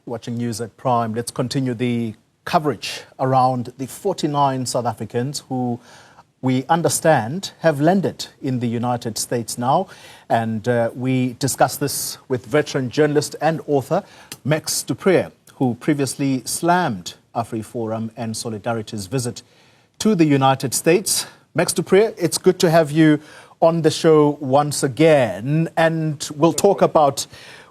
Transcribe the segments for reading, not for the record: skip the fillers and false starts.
Watching News at Prime. Let's continue the coverage around the 49 South Africans who we understand have landed in the United States now. And we discuss this with veteran journalist and author Max du Preez, who previously slammed AfriForum and Solidarity's visit to the United States. Max du Preez, it's good to have you on the show once again. And we'll talk about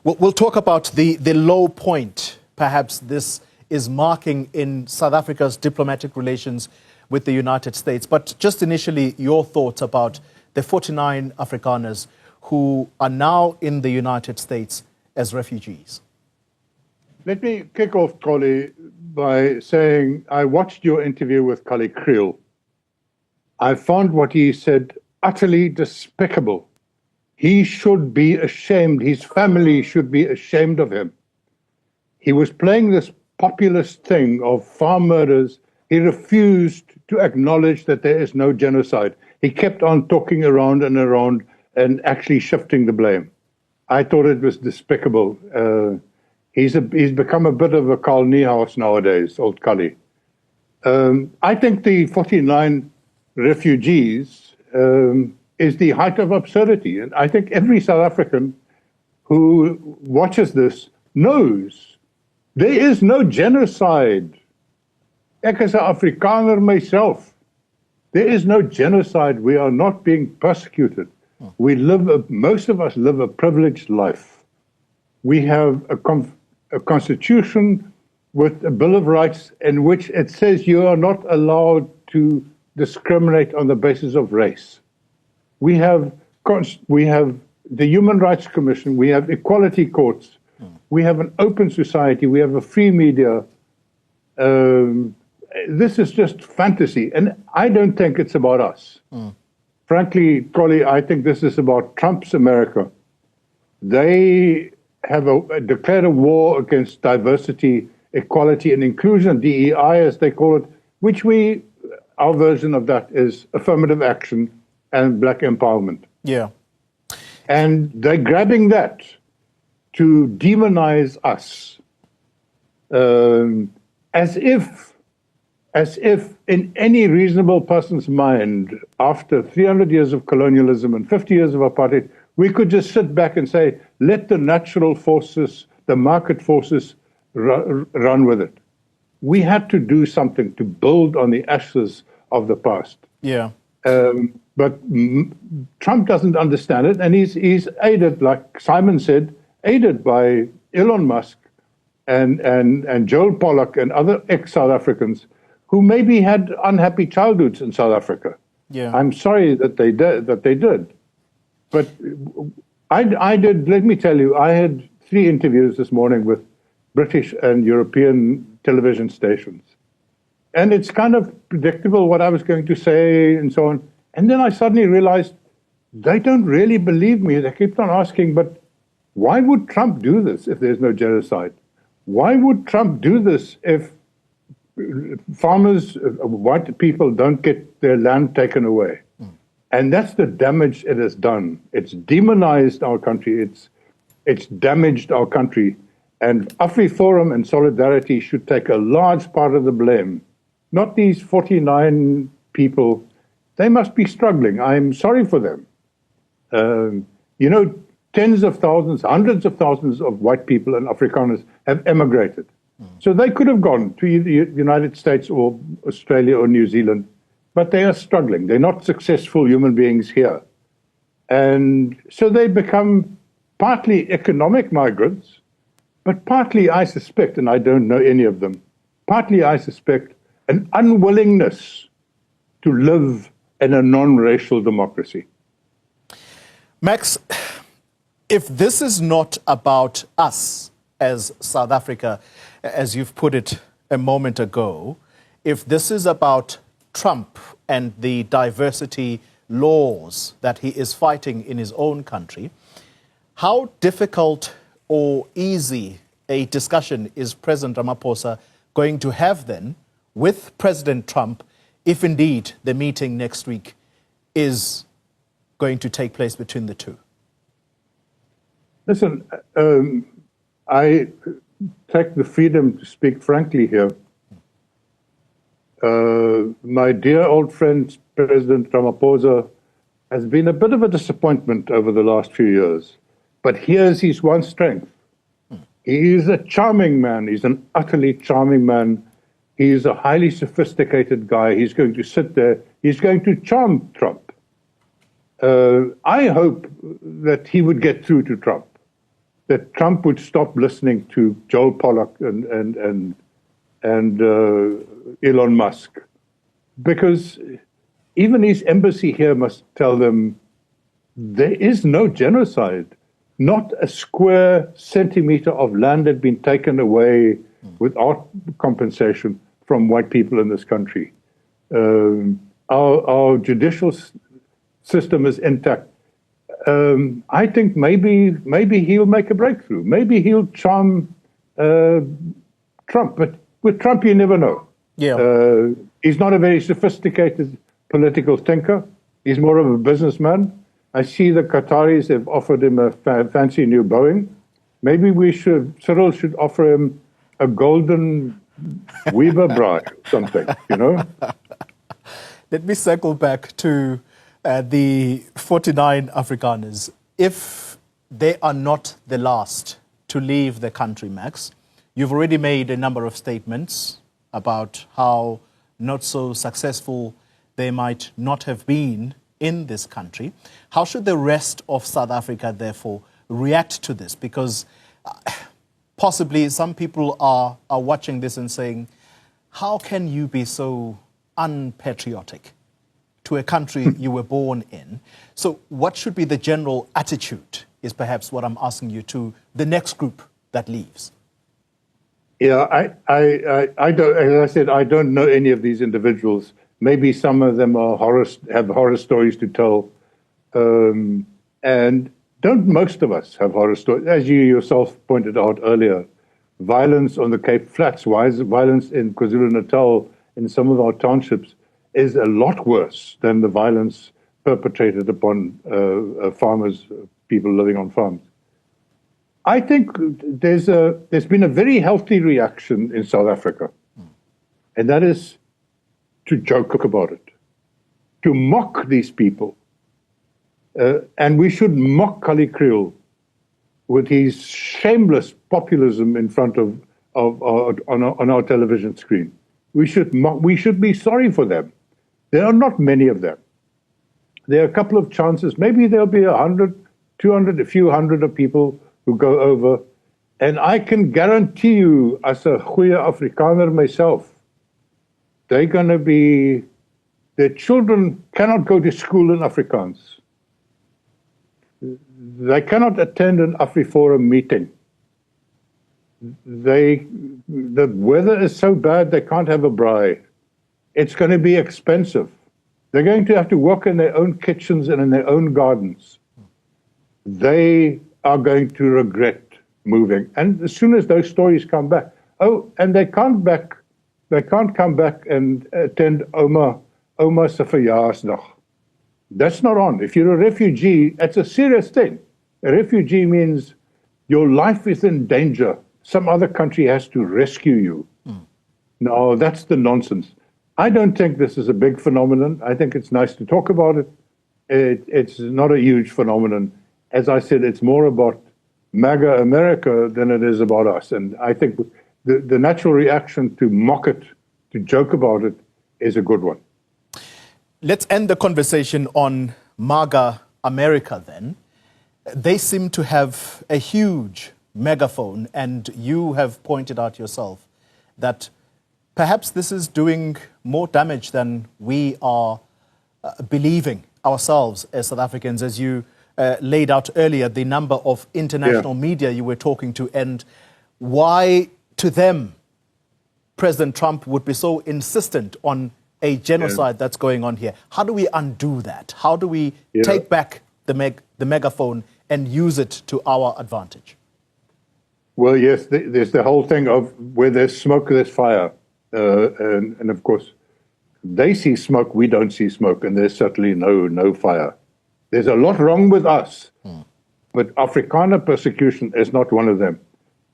the low point perhaps this is marking in South Africa's diplomatic relations with the United States. But just initially, your thoughts about the 49 Afrikaners who are now in the United States as refugees. Let me kick off, Collie, by saying I watched your interview with Collie Creel. I found what he said utterly despicable. He should be ashamed. His family should be ashamed of him. He was playing this populist thing of farm murders. He refused to acknowledge that there is no genocide. He kept on talking around and actually shifting the blame. I thought it was despicable. He's become a bit of a Carl Niehaus nowadays, old Cully. I think the 49 refugees is the height of absurdity. And I think every South African who watches this knows there is no genocide. Ek is 'n Afrikaner myself. There is no genocide. We are not being persecuted. Most of us live a privileged life. We have a constitution with a Bill of Rights in which it says you are not allowed to discriminate on the basis of race. We have the Human Rights Commission, we have equality courts, we have an open society, we have a free media. This is just fantasy, and I don't think it's about us. Frankly, Collie, I think this is about Trump's America. They have declared a war against diversity, equality, and inclusion, DEI as they call it, which our version of that is affirmative action and black empowerment. Yeah. And they're grabbing that to demonize us as if in any reasonable person's mind, after 300 years of colonialism and 50 years of apartheid, we could just sit back and say, let the natural forces, the market forces run with it. We had to do something to build on the ashes of the past. Yeah. But Trump doesn't understand it, and he's aided, like Simon said, aided by Elon Musk and Joel Pollak and other ex-South Africans who maybe had unhappy childhoods in South Africa. Yeah. I'm sorry that they did. But I did, let me tell you, I had 3 interviews this morning with British and European television stations. And it's kind of predictable what I was going to say and so on. And then I suddenly realized they don't really believe me. They kept on asking, but why would Trump do this if there's no genocide? Why would Trump do this if farmers, white people don't get their land taken away? And that's the damage it has done. It's demonized our country. It's damaged our country. And AfriForum and Solidarity should take a large part of the blame. Not these 49 people. They must be struggling. I'm sorry for them. Tens of thousands, hundreds of thousands of white people and Afrikaners have emigrated. So they could have gone to the United States or Australia or New Zealand, but they are struggling. They're not successful human beings here. And so they become partly economic migrants, but partly, I suspect, and I don't know any of them, partly, I suspect, an unwillingness to live in a non-racial democracy. Max, if this is not about us as South Africa, as you've put it a moment ago, if this is about Trump and the diversity laws that he is fighting in his own country, how difficult or easy a discussion is President Ramaphosa going to have then with President Trump if indeed the meeting next week is going to take place between the two? Listen, take the freedom to speak frankly here. My dear old friend, President Ramaphosa, has been a bit of a disappointment over the last few years. But here's his one strength. He is a charming man. He's an utterly charming man. He is a highly sophisticated guy. He's going to sit there. He's going to charm Trump. I hope that he would get through to Trump, that Trump would stop listening to Joel Pollak and Elon Musk, because even his embassy here must tell them there is no genocide. Not a square centimeter of land had been taken away without compensation from white people in this country. Our judicial system is intact. I think maybe he'll make a breakthrough. Maybe he'll charm Trump. But with Trump, you never know. Yeah. He's not a very sophisticated political thinker. He's more of a businessman. I see the Qataris have offered him a fancy new Boeing. Maybe Cyril should offer him a golden Weber bride or something, you know? Let me circle back to the 49 Afrikaners. If they are not the last to leave the country, Max, you've already made a number of statements about how not so successful they might not have been in this country. How should the rest of South Africa, therefore, react to this? Because possibly some people are watching this and saying, how can you be so unpatriotic to a country you were born in? So what should be the general attitude is perhaps what I'm asking you to the next group that leaves. Yeah, I don't, as I said, I don't know any of these individuals. Maybe some of them are have horror stories to tell. And don't most of us have horror stories? As you yourself pointed out earlier, violence on the Cape Flats, violence in KwaZulu-Natal, in some of our townships, is a lot worse than the violence perpetrated upon farmers, people living on farms. I think there's been a very healthy reaction in South Africa, and that is to joke about it, to mock these people. And we should mock Kali Kriel with his shameless populism in front of on our television screen. We should be sorry for them. There are not many of them. There are a couple of chances. Maybe there'll be 100, 200, a few hundred of people who go over. And I can guarantee you, as a goeie Afrikaner myself, they're going to be, their children cannot go to school in Afrikaans. They cannot attend an AfriForum meeting. The weather is so bad they can't have a braai. It's going to be expensive. They're going to have to work in their own kitchens and in their own gardens. They are going to regret moving. And as soon as those stories come back, and they can't come back and attend Oma se verjaarsdag. That's not on. If you're a refugee, it's a serious thing. A refugee means your life is in danger. Some other country has to rescue you. No, that's the nonsense. I don't think this is a big phenomenon. I think it's nice to talk about it. It's not a huge phenomenon. As I said, it's more about MAGA America than it is about us. And I think the natural reaction to mock it, to joke about it, is a good one. Let's end the conversation on MAGA America then. They seem to have a huge megaphone, and you have pointed out yourself that perhaps this is doing more damage than we are believing ourselves as South Africans, as you laid out earlier, the number of international media you were talking to, and why to them President Trump would be so insistent on a genocide that's going on here. How do we undo that? How do we take back the megaphone and use it to our advantage? Well, yes, there's the whole thing of where there's smoke, there's fire. And of course, they see smoke, we don't see smoke, and there's certainly no fire. There's a lot wrong with us, but Afrikaner persecution is not one of them.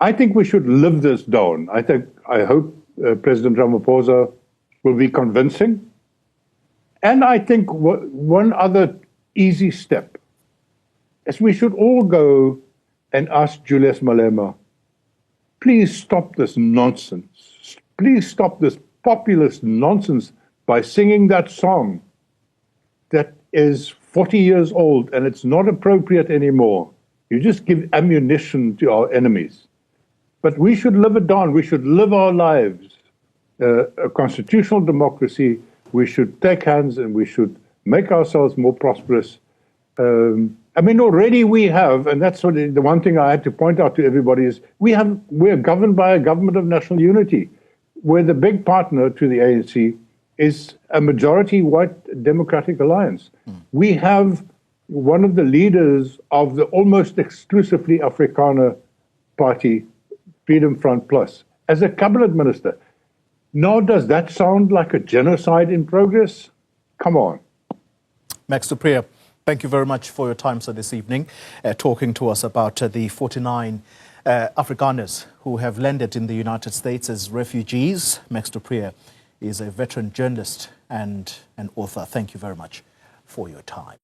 I think we should live this down. I hope President Ramaphosa will be convincing. And I think one other easy step is we should all go and ask Julius Malema, please stop this nonsense. Please stop this populist nonsense by singing that song that is 40 years old and it's not appropriate anymore. You just give ammunition to our enemies. But we should live it down. We should live our lives. A constitutional democracy, we should take hands and we should make ourselves more prosperous. I mean, already we have, and that's what the one thing I had to point out to everybody is we're governed by a government of national unity, where the big partner to the ANC is a majority white Democratic Alliance. We have one of the leaders of the almost exclusively Afrikaner party, Freedom Front Plus, as a cabinet minister. Now, does that sound like a genocide in progress? Come on. Max du Preez, thank you very much for your time, sir, this evening, talking to us about the 49 Afrikaners who have landed in the United States as refugees. Max du Preez is a veteran journalist and an author. Thank you very much for your time.